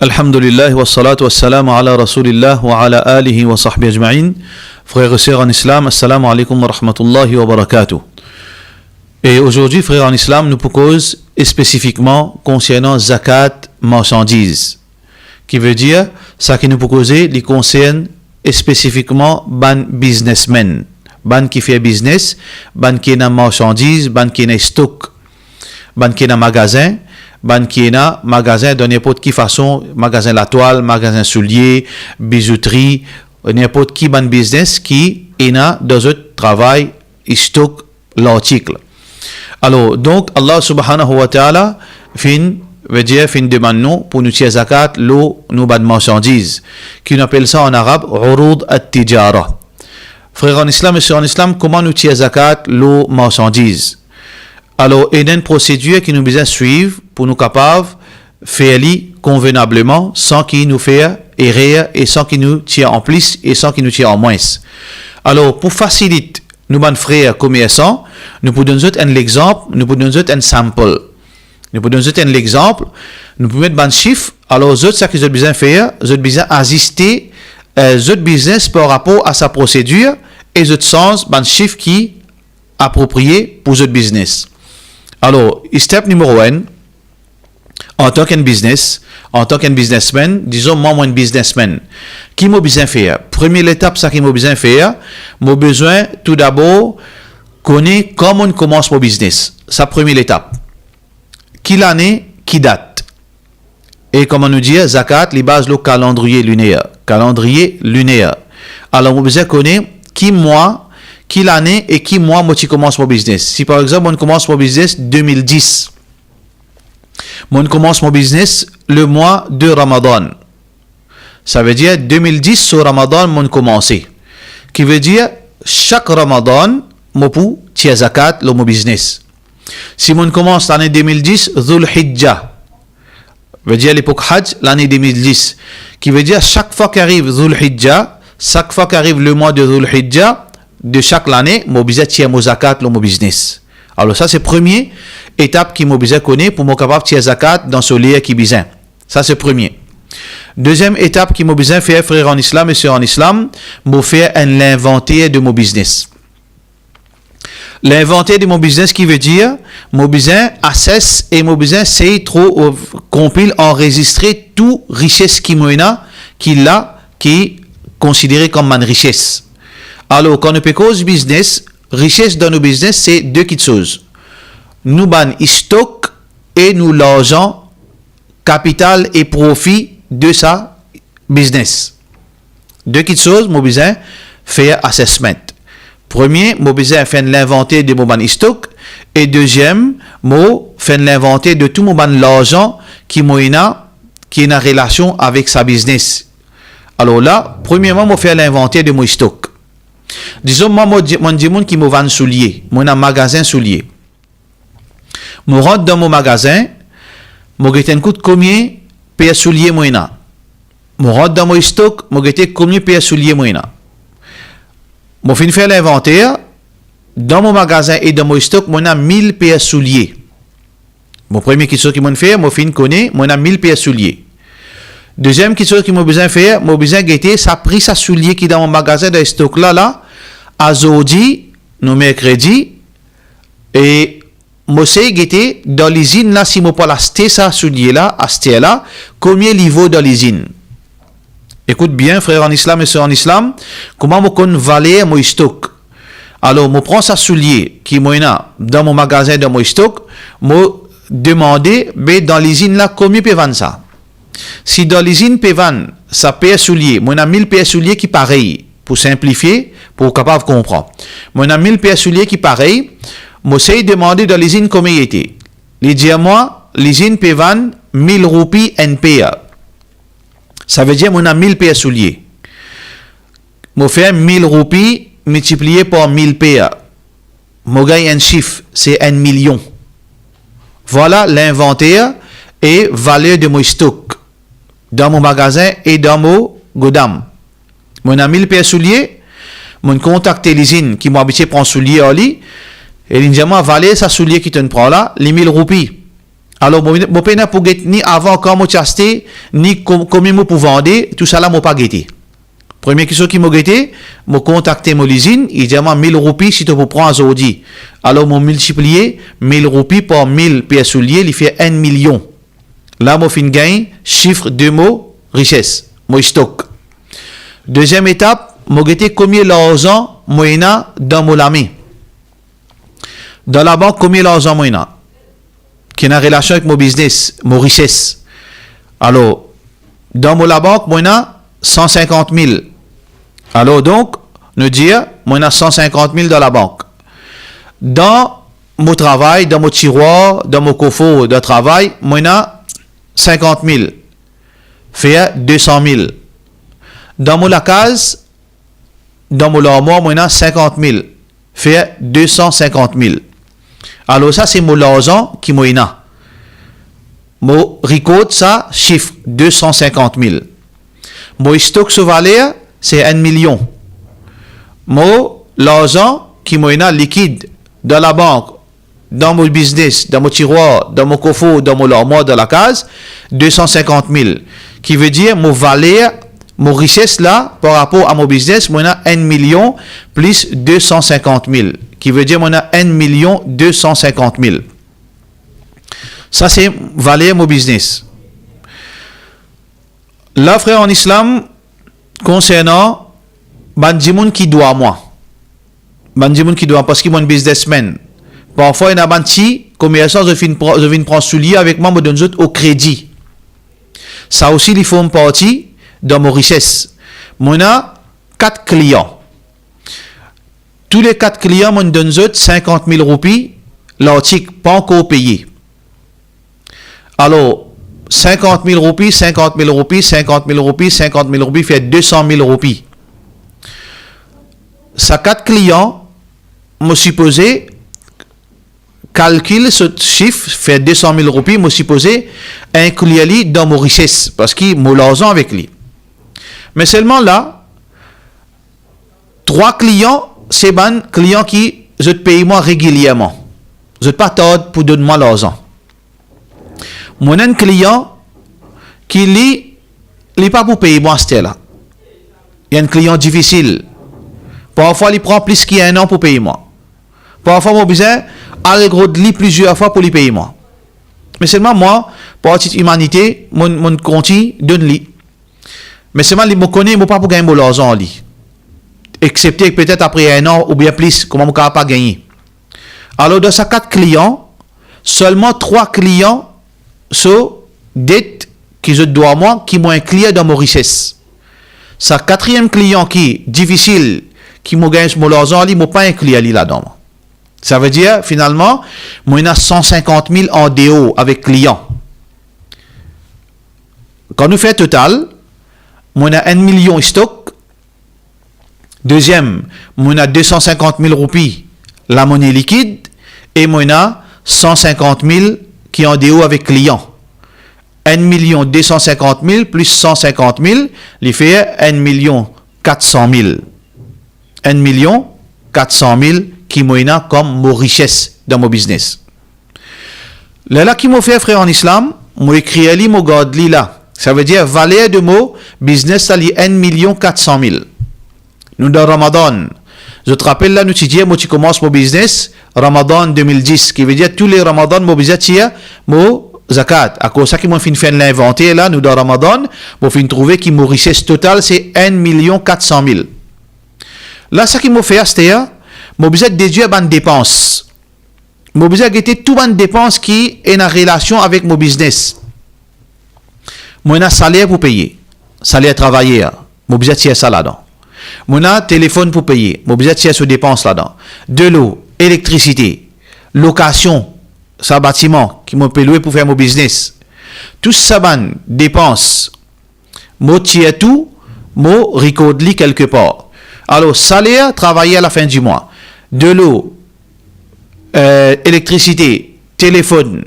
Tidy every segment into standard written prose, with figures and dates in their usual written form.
Alhamdulillah wa salatu wa salam ala rasulillah wa ala alihi wa sahbihi ajma'in. Frères et sœurs en islam, assalamu alaikum wa rahmatullahi wa barakatuh. Et aujourd'hui, frères en islam, nous proposons spécifiquement concernant zakat marchandises, qui veut dire, ça qui nous propose, les concerne spécifiquement ban businessmen, ban qui fait business, ban qui est dans marchandises, ban qui est dans stock, ban qui est dans magasin, ban qui est dans magasin de n'importe qui façon, magasin la toile, magasin soulier, bijouterie, n'importe qui ban business qui est dans un travail, stock l'article. Alors, donc, Allah subhanahu wa ta'ala veut dire fin demande nous pour nous tirer zakat l'eau nous ban marchandises qui on appelle ça en arabe urud at-tijara. Frères en islam et sœurs en islam, comment nous tirer zakat l'eau marchandises? Alors, il y a une procédure qui nous besoin suivre pour nous capables faire convenablement sans qu'il nous fasse erreur et sans qu'il nous tire en plus et sans qu'il nous tire en moins. Alors, pour faciliter nous ban frères commerçants, nous pouvons donner un exemple, nous pouvons donner un sample. Nous pouvons donner un exemple, nous pouvons mettre un chiffre. Alors, ce que vous avez besoin de faire, vous avez besoin d'assister votre business par rapport à sa procédure et votre sens, un chiffre qui est approprié pour votre business. Alors, step numéro 1, en tant qu'un business, en tant qu'un businessman, disons moi un businessman, qui m'a besoin de faire? Première étape, ça qui m'a besoin de faire, m'a besoin tout d'abord connaître comment on commence mon business. Ça première étape. Qui l'année, qui date. Et comment nous dire, zakat, les bases le calendrier lunaire. Calendrier lunaire. Alors, m'a besoin de connaître qui mois, qui l'année et qui mois moi qui commence mon business. Si par exemple on commence mon business 2010, moi je commence mon business le mois de Ramadan. Ça veut dire 2010 sur Ramadan moi commencé. Qui veut dire chaque Ramadan moi pour tirer zakat le mon business. Si moi commence l'année 2010 Dhul Hijjah, veut dire l'époque Hajj l'année 2010, qui veut dire chaque fois qu'arrive Dhul Hijjah, chaque fois qu'arrive le mois de Dhul Hijjah de chaque année, moi besoin tirer mon zakat le mon business. Alors ça c'est première étape qui m'a besoin connaître pour me capable tirer zakat dans ce lieu qui besoin. Ça c'est premier. Deuxième étape qui m'a besoin faire frère en islam et sœurs en islam, m'a faire un inventaire de mon business. L'inventaire de mon business qui veut dire m'a besoin assess et m'a besoin c'est trop compile enregistrer tout richesse qui m'a qui est considéré comme une richesse. Alors, quand on peut cause business, richesse dans nos business, c'est deux petites choses. Nous ban stock et nous l'argent, capital et profit de sa business. Deux petites choses, moi besoin faire assessment. Premier, moi besoin faire l'inventaire de mon ban stock et deuxième, moi faire l'inventaire de tout mon ban l'argent qui est en relation avec sa business. Alors là, premièrement, moi faire l'inventaire de mon stock. Disons, moi, dis qui me vend soulier, moi, un magasin soulier. Je rentre dans mon magasin, je vais un coup de combien paire soulier, moi, je rentre dans mon stock, je vais combien paire soulier, moi, je finis faire l'inventaire, dans mon magasin et dans mon stock, moi, 1000 paires souliers. Mon premier question qui m'a fait, je finis connaître, moi, 1000 paires souliers. Deuxième chose qui m'a besoin de faire, m'a besoin de guetter, ça pris sa soulier qui est dans mon magasin de stock là, à Zodi, nous mercredi, et moi sais guetter dans l'usine là, si moi pas acheter ça soulier là, acheter là, combien il vaut dans l'usine. Écoute bien, frère en islam et sœurs en islam, comment moi connais valer mon stock. Alors, moi prends sa soulier qui moi dans mon magasin dans mon stock, moi demander, mais dans l'usine là, combien peut vendre ça. Si dans l'usine peut vendre sa paire soulier, moi, on a 1000 paires souliers qui pareil, pour simplifier, pour capable comprendre. Moi, on a 1000 paires souliers qui pareil, moi, c'est demander dans l'usine combien il était. Il dit à moi, l'usine peut vendre 1000 roupies en paire. Ça veut dire, moi, on a 1000 paires souliers. Moi, fait 1000 roupies multiplié par 1000 paires. Moi, gagne un chiffre, c'est 1 million. Voilà l'inventaire et valeur de mon stock dans mon magasin et dans mon godam. Mon ami 1000 paires souliers, mon contacte l'usine qui m'a habitué prendre soulier à lui et il dit moi valer sa soulier qui te prend là les 1000 roupies. Alors, mon peine pour guetter ni avant quand moi acheté, ni combien moi pour vendre, tout ça là, moi pas guetté. Première question qui m'a guetté, m'a contacté mon usine, il dit moi 1000 roupies si tu peux prendre aujourd'hui. Alors, m'a multiplié 1000 roupies par 1000 pièces souliers, il fait 1 million. Là, m'a fait une gain, chiffre, 2 mots, richesse, moi stock. Deuxième étape, m'a guetté combien l'argent moi dans mon main. Dans la banque, combien l'argent moi qui est en relation avec mon business, mon richesse. Alors, dans mon la banque, moi, 150 000. Alors, donc, nous dire, moi, 150 000 dans la banque. Dans mon travail, dans mon tiroir, dans mon coffre de travail, moi, 50 000. Fait 200 000. Dans mon la case, dans mon armoire, moi, 50 000. Fait 250 000. Alors, ça, c'est mon argent qui m'a eu. Mon record, ça, chiffre 250 000. Mon stock sur valeur, c'est 1 million. Mon l'argent qui m'a eu liquide dans la banque, dans mon business, dans mon tiroir, dans mon coffre, dans mon armoire, dans la case, 250 000. Qui veut dire, mon valeur, mon richesse là, par rapport à mon business, moi, 1 million plus 250 000. Qui veut dire, moi, 1 million 250 000. Ça, c'est valeur mon business. Là, frère, en islam, concernant, bandimoun qui doit moi. Bandimoun qui doit, parce qu'il m'a un businessman. Parfois, il y a un banti, commerçant, je viens prendre soulier avec moi, me donne au crédit. Ça aussi, il faut une partie dans mon richesse. Moi, on a 4 clients. Tous les 4 clients me donnent 50 000 roupies, l'article pas encore payé. Alors, 50 000 roupies, 50 000 roupies, 50 000 roupies, 50 000 roupies fait 200 000 roupies. Ça 4 clients, me supposé, calcule ce chiffre, fait 200 000 roupies, me supposé, inclure dans mon richesse, parce qu'il m'a l'argent avec lui. Mais seulement là, 3 clients, c'est des clients qui je paye moi régulièrement. Je ne pas tard pour donner moi l'argent. Mon un client qui n'est pas pour payer moi c'était là. Il y a un client difficile. Parfois il prend plus qu'il y a un an pour payer moi. Parfois mon besoin aller gros de lui plusieurs fois pour lui payer moi. Mais seulement moi, par petite humanité, mon compte donne lui. Mais seulement il me connaît, il ne pas pour gagner mon l'argent lui. Excepté peut-être après un an ou bien plus, comment je ne peux pas gagner. Alors, de ces 4 clients, seulement 3 clients sont dettes que je dois moi, qui m'ont inclus dans mon richesse. Ce 4e client qui est difficile, qui m'a gagné mon argent, il ne m'a pas inclus là-dedans. Ça veut dire, finalement, moi, il y a 150 000 en déo avec clients. Quand nous faisons total, moi, il y a 1 million stock. Deuxième, moi, on a 250 000 roupies, la monnaie liquide, et moi, on a 150 000 qui en déo avec client. 1 million 250 000 plus 150 000, il fait 1 million 400 000. 1 million 400 000 qui m'a comme mon richesse dans mon business. Là, qui m'a fait, frère, en islam, moi, écrit li, moi, garde li là. Ça veut dire, valeur de mon business, ça li 1 million 400 000. Nous dans Ramadan. Je te rappelle là, nous disons, moi tu commences mon business, Ramadan 2010, qui veut dire tous les Ramadan, mon business, mon zakat. À cause de ça, qui m'a fait l'inventer là, nous dans Ramadan, pour fin trouver que mon richesse totale, c'est 1 million 400 000. Là, ça qui m'a fait, c'est, mon business déduit à une dépense. Mon business a été toute une dépense qui est en relation avec mon business. Moi, j'ai un salaire pour payer. Salaire travailler. Mon business, c'est ça là-dedans. Mon a téléphone pour payer. Mon budget c'est sur dépenses là-dedans. De l'eau, électricité, location, ça bâtiment qui m'a louer pour faire mon business. Tout ça ban dépenses. Moi tiens tout, moi record li quelque part. Alors salaire, travailler à la fin du mois. De l'eau, électricité, téléphone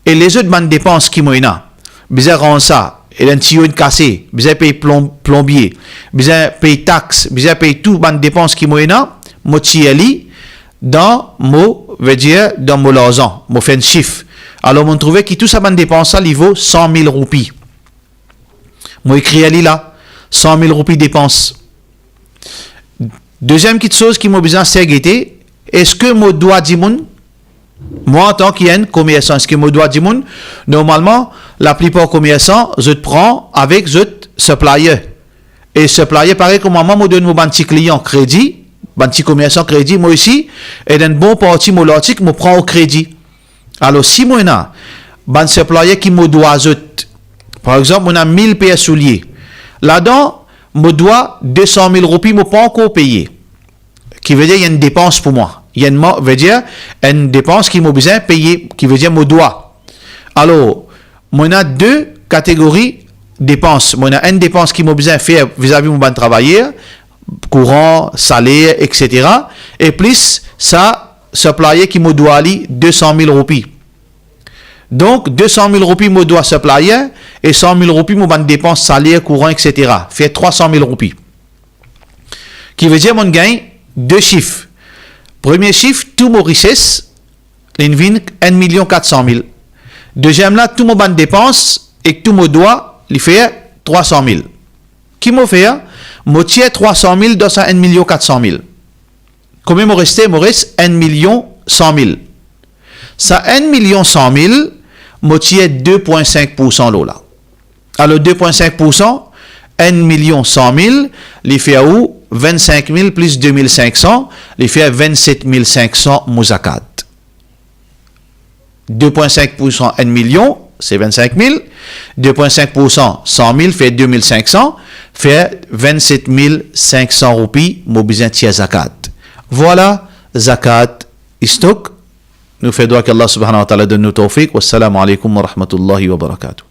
et les autres ban dépenses qui m'ont bizarre rend ça. Et un tuyau cassé, besoin payer plombier, besoin payer taxes, besoin payer tout ban dépenses qui moyena, moitié ali, dans mot, veut dire dans mon l'argent, mon fait un chiffre. Alors, on trouvait que tout ça, ban dépense, il vaut 100 000 roupies. Moi, écrit à là, 100 000 roupies dépenses. Deuxième petite chose qui m'a besoin de guetter, est-ce que moi dois dire moi en tant qu'un commerçant, est-ce que moi dois dire normalement, la plupart commerçants, je te prends avec je supplier. Et supplier, pareil comme moi donne mon petit client crédit, petit commerçant crédit, moi aussi, et d'un bon parti, moi l'article, me prend au crédit. Alors, si moi, un supplier qui me doit, par exemple, on a 1000 paires souliers. Là-dedans, me doit 200 000 roupies, me pas encore payer. Qui veut dire, il y a une dépense pour moi. Il y a une dépense qui m'a besoin de payer, qui veut dire, me doit. Alors, on a deux catégories de dépenses. On a une dépense qui m'a besoin de faire vis-à-vis de mon bon travailleur, courant, salaire, etc. Et plus, ça, supplier qui me doit aller 200 000 roupies. Donc, 200 000 roupies me doit supplier et 100 000 roupies me bonne dépense, salaire, courant, etc. Fait 300 000 roupies. Qui veut dire, mon gain, deux chiffres. Premier chiffre, tout mon richesse, l'invin 1 400 000. Deuxième là, tout mon bonne dépense et tout mon doit, il fait 300 000. Qui m'a fait? Moi, tiens 300 000 dans ça 1 400 000. Combien me reste? Me reste 1 100 000. Ça 1 100 000, moi tiens 2,5% l'eau là. Alors 2,5%, 1 100 000, il fait où? 25 000 plus 2500, il fait 27 500 mouzakat. 2,5%, 1 million, c'est 25 000. 2,5%, 100 000 fait 2500, fait 27 500 roupies, mobilisant tia zakat. Voilà, zakat, istok. Nous faisons qu'Allah subhanahu wa ta'ala donne nous tawfiq. Wassalamu alaikum wa rahmatullahi wa barakatuh.